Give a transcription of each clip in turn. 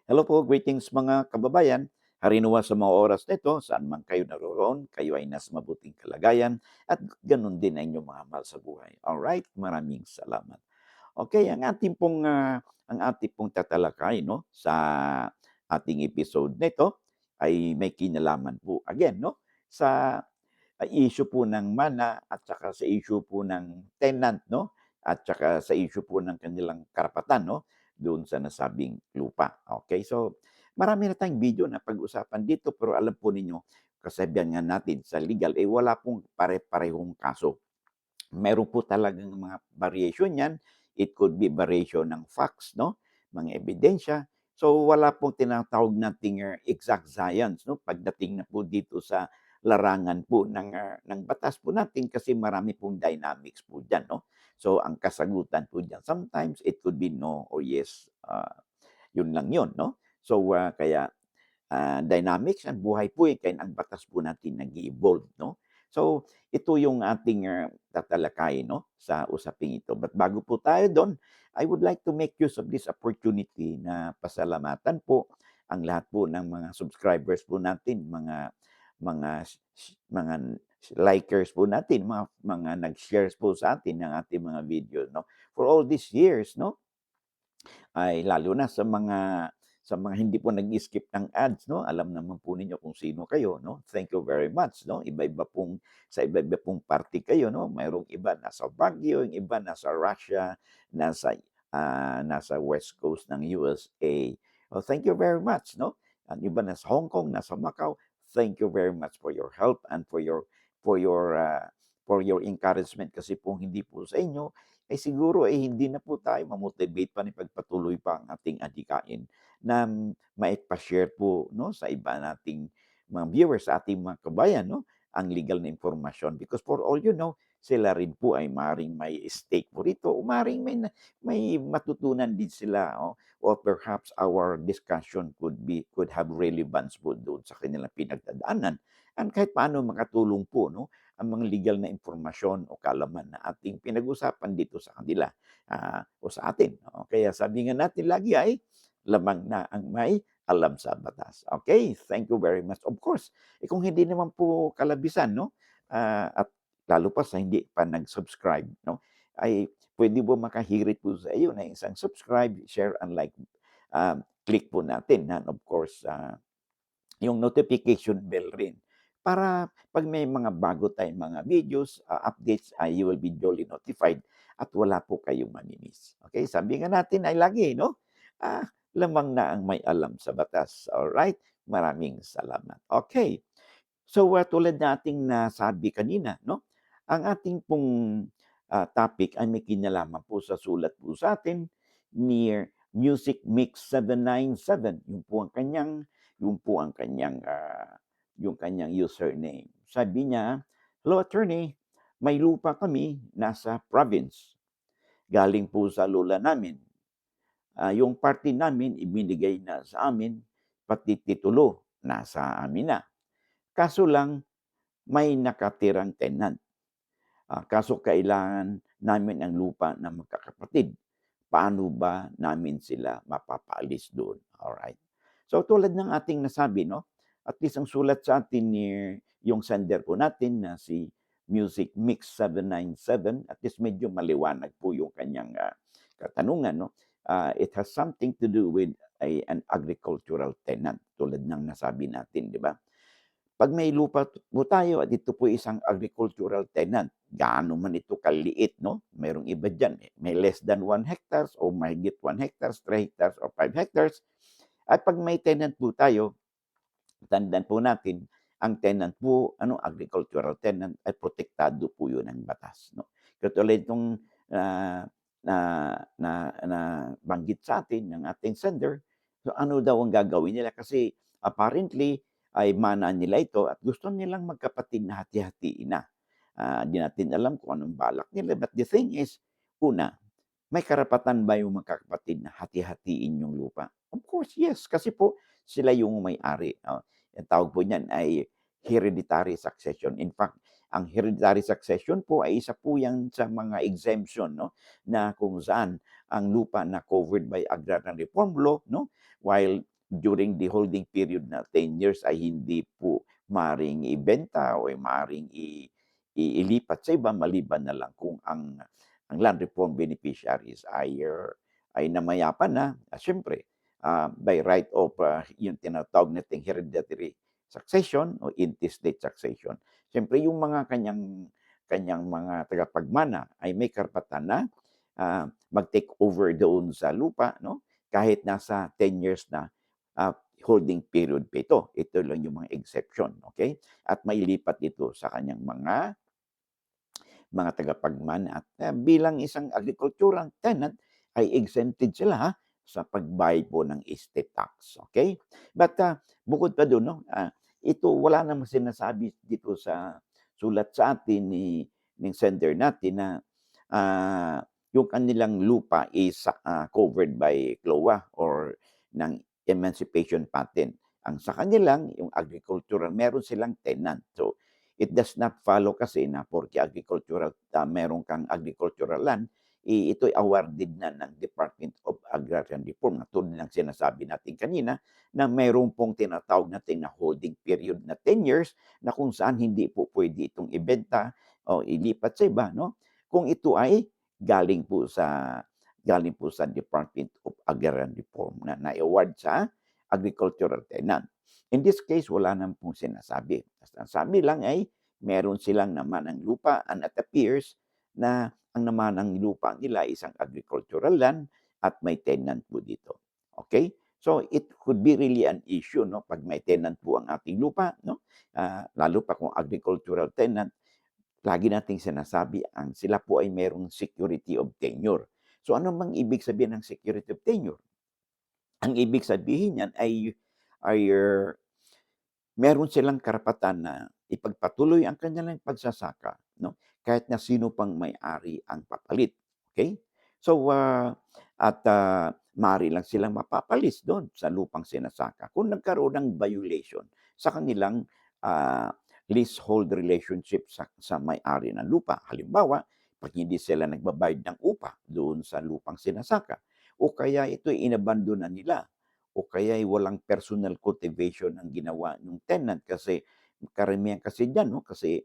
Hello po, greetings mga kababayan. Harinawa sa mga oras nito, saan man kayo naroroon, kayo ay nasa mabuting kalagayan at ganun din ang inyong mga mahal sa buhay. Alright, maraming salamat. Okay, ang ating pong tatalakay no sa ating episode nito ay may kinalaman po again no sa issue po ng mana at saka sa issue po ng tenant no at saka sa issue po ng kanilang karapatan no doon sa nasabing lupa. Okay, so marami na tayong video na pag-usapan dito pero alam po ninyo kasabihan nga natin sa legal wala pong pare-parehong kaso. Meron po talagang mga variation yan. It could be variation ng facts, no? Mga ebidensya. So wala pong tinatawag nating exact science, no? Pagdating na po dito sa larangan po ng batas po natin kasi marami pong dynamics po diyan, no? So ang kasagutan po diyan sometimes it could be no or yes. Yun lang yun, no? So kaya dynamics ang buhay po kaya ang batas po natin nag-evolve, no? So, ito yung ating tatalakayin, no, sa usaping ito. But bago po tayo doon, I would like to make use of this opportunity na pasalamatan po ang lahat po ng mga subscribers po natin, mga likers po natin, mga nag-shares po sa atin ng ating mga videos, no? For all these years, no? Ay lalo na sa mga hindi po nag-skip ng ads 'no, alam naman po ninyo kung sino kayo 'no. Thank you very much 'no. Iba-iba pong parte kayo 'no. Mayroong iba nasa Baguio, yung iba nasa Russia, nasa West Coast ng USA. Oh, thank you very much 'no. Ang iba nasa Hong Kong, nasa Macau. Thank you very much for your help and for your, ah, for your encouragement kasi po hindi po sa inyo siguro hindi na po tayo ma-motivate pa na ipagpatuloy pa ang ating adhikain na maipa-share po 'no, sa iba nating mga viewers, sa ating mga kabayan 'no, ang legal na impormasyon. Because for all you know, sila rin po ay maaaring may stake po rito o maaaring may matutunan din sila or perhaps our discussion could have relevance po doon sa kanilang pinagdadaanan and kahit paano makatulong po 'no, ang mga legal na impormasyon o kaalaman na ating pinag-usapan dito sa kanila o sa atin. Kaya sabi nga natin lagi ay lamang na ang may alam sa batas. Okay, thank you very much. Of course, kung hindi naman po kalabisan, no, at lalo pa sa hindi pa nag-subscribe, no, ay pwede po makahirit po sa iyo na isang subscribe, share, and like. Click po natin, and of course, yung notification bell rin. Para 'pag may mga bago tayong mga videos, updates, you will be duly notified at wala po kayong mami-miss. Okay, sabi nga natin ay lagi 'no, lamang na ang may alam sa batas. Alright, maraming salamat. Okay, so, tulad ng ating nasabi kanina 'no, ang ating pong, topic ay may kinalaman po sa sulat po sa'tin ni Music Mix 797. Yun po ang kanyang, yung kanyang username. Sabi niya, "Hello attorney, may lupa kami nasa province. Galing po sa lola namin. Yung parte namin ibinigay na sa amin, pati titulo nasa amin na. Kaso lang may nakatirang tenant. Kaso kailangan namin ang lupa ng magkakapatid. Paano ba namin sila mapapaalis doon?" Alright. So tulad ng ating nasabi 'no, at least ang sulat sa atin ni yung sender po natin na si Music Mix 797, at least medyo maliwanag po yung kanyang, katanungan 'no. It has something to do with an agricultural tenant tulad ng nasabi natin, 'di ba? 'Pag may lupa po tayo at ito po isang agricultural tenant, gaano man ito kaliit 'no, merong iba diyan, may less than 1 hectares o mahigit 1 hectares, 3 hectares or 5 hectares. At 'pag may tenant po tayo, tandaan po natin, ang tenant po ano, agricultural tenant ay protektado po 'yun ng batas 'no. Katulad nung, ah, na na nabanggit sa atin ng ating sender, so ano daw ang gagawin nila kasi apparently ay mana nila ito at gusto nilang magkapatid na hati-hatiin na. 'Di natin alam kung anong balak nila, but the thing is, una, may karapatan ba yung magkakapatid na hati-hatiin yung lupa? Of course, yes. Kasi po sila yung may-ari, ang tawag po niyan ay hereditary succession. In fact, ang hereditary succession po ay isa po yan sa mga exemption 'no, na kung saan ang lupa na covered by Agrarian Reform Law 'no, while during the holding period na 10 years ay hindi po maaaring ibenta o maaaring ilipat sa iba maliban na lang kung ang land reform beneficiaries ay namayapa na, siyempre, by right of, yung tinatawag nating hereditary succession o intestate succession. Siyempre yung mga kanyang kanyang mga tagapagmana ay may karapatan na, mag-take over doon sa lupa, 'no, kahit nasa 10 years na, holding period pa ito. Ito lang yung mga exception, okay. At mailipat ito sa kanyang mga tagapagmana at, bilang isang agricultural tenant ay exempted sila, sa pagbayad po ng estate tax, okay. But, bukod pa dun 'no, ito wala namang sinasabi dito sa sulat sa atin ni sender natin na, yung kanilang lupa is, covered by CLOA or ng Emancipation Patent. Ang sa kanilang yung agricultural meron silang tenant. So, it does not follow kasi na porke agricultural, meron kang agricultural land, ito'y awarded na ng Department of Agrarian Reform. Tulad ng sinasabi natin kanina na mayroon pong tinatawag natin na holding period na 10 years na kung saan hindi po pwede itong ibenta o ilipat sa iba, 'no? Kung ito ay galing po sa Department of Agrarian Reform na na-award sa agricultural tenant. In this case, wala naman pong sinasabi. Ang sabi lang ay meron silang namanang lupa and it appears na ang namanang lupa nila ay isang agricultural land at may tenant po dito. Okay? So it could be really an issue, 'no, 'pag may tenant po ang ating lupa, 'no, lalo pa kung agricultural tenant, lagi nating sinasabi sila po ay merong security of tenure. So ano bang ibig sabihin ng security of tenure? Ang ibig sabihin niyan ay meron silang karapatan na ipagpatuloy ang kanilang pagsasaka, 'no, kahit na sino pang may-ari ang papalit, okay. So, maaari lang silang mapapalis do'n sa lupang sinasaka kung nagkaroon ng violation sa kanilang, leasehold relationship sa may-ari ng lupa. Halimbawa, 'pag hindi sila nagbabayad ng upa doon sa lupang sinasaka o kaya ito'y inabandona nila o kaya'y walang personal cultivation ang ginawa ng tenant kasi karamihan kasi diyan 'no, kasi,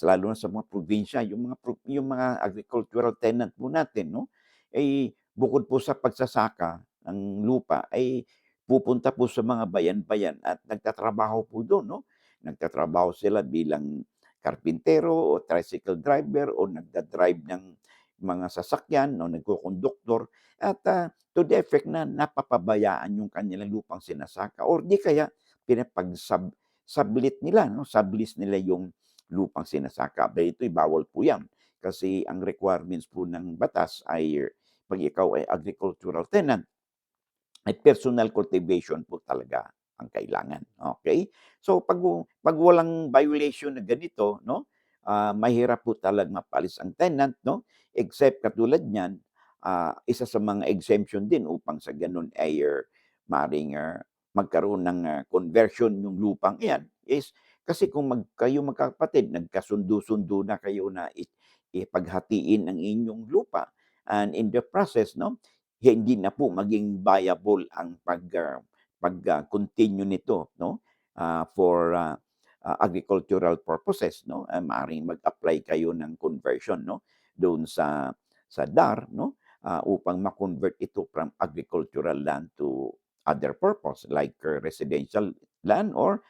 lalo na sa mga probinsya yung mga agricultural tenant po natin 'no, ay bukod po sa pagsasaka ng lupa ay pupunta po sa mga bayan-bayan at nagtatrabaho po dun 'no. Nagtatrabaho sila bilang karpintero o tricycle driver o nagda-drive ng mga sasakyan o nagkokonduktor at, to the effect na napapabayaan yung kanilang lupang sinasaka or di kaya sublet nila 'no, sublease nila yung lupang sinasaka. Aba'y ito'y bawal po 'yan kasi ang requirements po ng batas ay 'pag ikaw ay agricultural tenant ay personal cultivation po talaga ang kailangan, okay. So 'pag walang violation na ganito 'no, mahirap po talagang mapalis ang tenant 'no, except katulad niyan, isa sa mga exemption din upang sa gano'n ay maaaring, magkaroon ng, conversion yung lupang iyan is kasi kung kayo magkakapatid nagkasundo-sundo na kayo na ipaghatiin ang inyong lupa and in the process 'no, hindi na po maging viable ang continue nito 'no, for, agricultural purposes 'no, maaaring mag-apply kayo ng conversion 'no, doon sa DAR 'no, upang ma-convert ito from agricultural land to other purpose like, residential land or,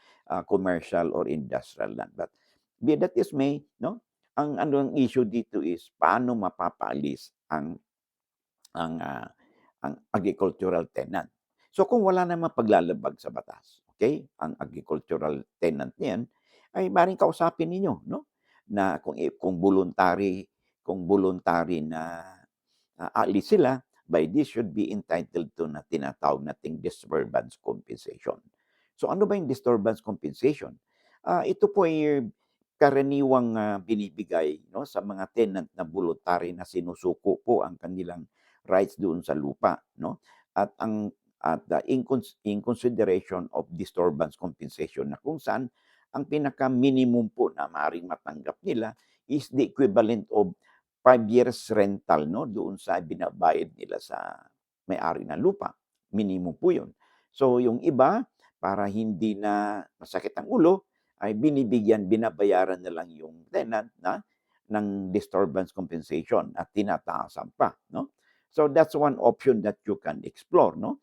commercial or industrial land. But be that is may 'no, ang ano ang issue dito is paano mapapaalis ang, ang agricultural tenant. So kung wala namang paglalabag sa batas, okay, ang agricultural tenant niyan ay maaaring kausapin ninyo 'no, na kung voluntary na, aalis sila, by this should be entitled to na tinatawag nating disturbance compensation. So ano ba yung disturbance compensation? Ito po ay karaniwang, binibigay 'no, sa mga tenant na voluntary na sinusuko po ang kanilang rights doon sa lupa 'no, at in consideration of disturbance compensation na kung saan ang pinaka-minimum po na maaaring matanggap nila is the equivalent of 5 years rental 'no, doon sa binabayad nila sa may-ari ng lupa, minimum po 'yun. So yung iba, para hindi na masakit ang ulo, ay binabayaran na lang yung tenant na ng disturbance compensation at tinataasan pa, no? So that's one option that you can explore, no?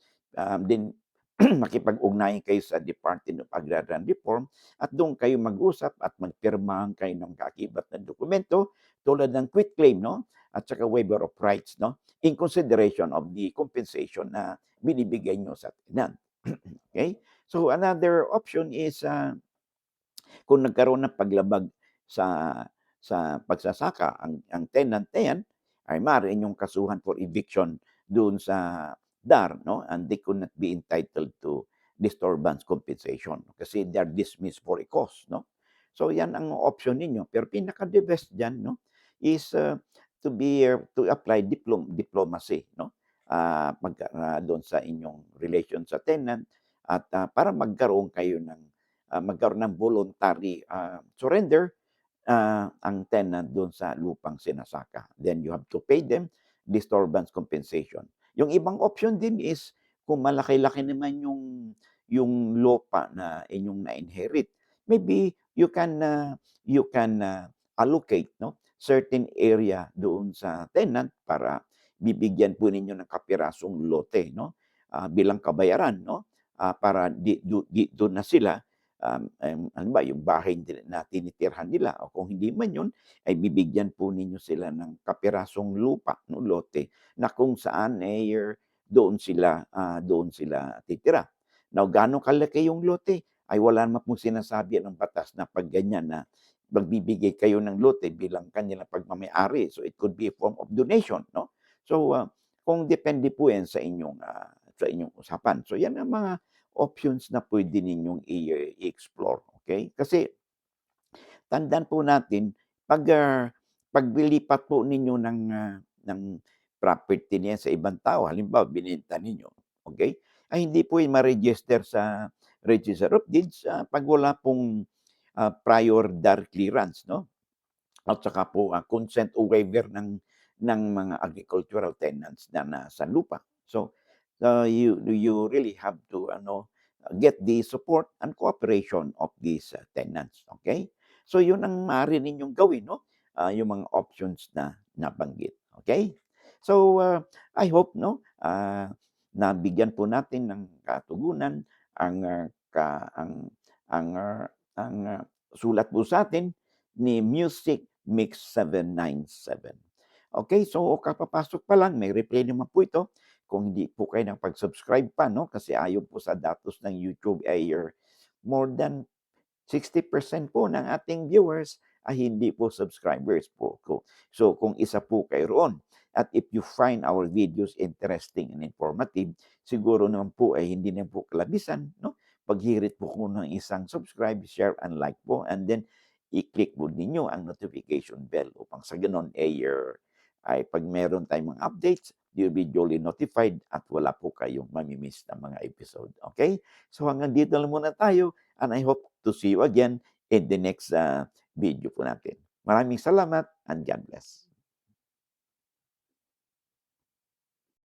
Then makipag-ugnayan kayo sa Department of Agrarian Reform at doon kayo mag-usap at magpirmahan kayo ng kaakibat na dokumento tulad ng quitclaim, no? At saka waiver of rights, no? In consideration of the compensation na binibigay nyo sa tenant. Okay? So another option is kung nagkaroon ng paglabag sa pagsasaka ang tenant na yan, ay maaari niyong kasuhan for eviction doon sa DAR, no? And they could not be entitled to disturbance compensation kasi they are dismissed for a cause, no? So yan ang option ninyo. Pero pinaka-the best dyan, no, is to apply diplomacy, no? Doon sa inyong relation sa tenant at para magkaroon ng voluntary surrender ang tenant doon sa lupang sinasaka. Then you have to pay them disturbance compensation. Yung ibang option din is kung malaki-laki naman yung lupa na inyong na-inherit, maybe you can allocate, no, certain area doon sa tenant para bibigyan po ninyo ng kapirasong lote, no, bilang kabayaran, no, para doon na sila ano ba, yung bahay na tinitirhan nila o kung hindi man yun, ay bibigyan po ninyo sila ng kapirasong lupa, no, lote, na kung saan doon sila titira. Now, gaano kalaki yung lote? Ay wala naman pong sinasabi ng batas na pag ganyan na magbibigay kayo ng lote bilang kanilang pagmamay-ari. So it could be a form of donation, no? So kung depende po yan sa inyong usapan. So yan ang mga options na pwede ninyong i-explore, okay? Kasi tandaan po natin 'pag, paglilipat po ninyo ng property niya sa ibang tao, halimbawa binenta ninyo, okay? Ay hindi po yan ma-register sa Register of Deeds, 'pag wala pong, prior DAR clearance, 'no? At saka po, consent o waiver ng mga agricultural tenants na nasa lupa. So, you really have to get the support and cooperation of these tenants, okay? So, yun ang maaari ninyong gawin, 'no, yung mga options na nabanggit, okay? So, I hope, 'no, nabigyan po natin ng katugunan ang, ang sulat po sa'tin ni Music Mix 797. Okay, so kakapasok pa lang, may replay naman po ito. Kung hindi po kayo nakapag-subscribe pa, no, kasi ayon po sa datos ng YouTube ay more than 60% po ng ating viewers ay hindi po subscribers po ko. So kung isa po kayo roon at if you find our videos interesting and informative, siguro naman po ay hindi na po kalabisan, no? Paghirit po ko ng isang subscribe, share, and like po, and then i-click po ninyo ang notification bell upang sa ganon ay pag meron tayong mga updates, you'll be duly notified at wala po kayong mamimiss na mga episode. Okay? So hanggang dito lang muna tayo and I hope to see you again in the next video po natin. Maraming salamat and God bless.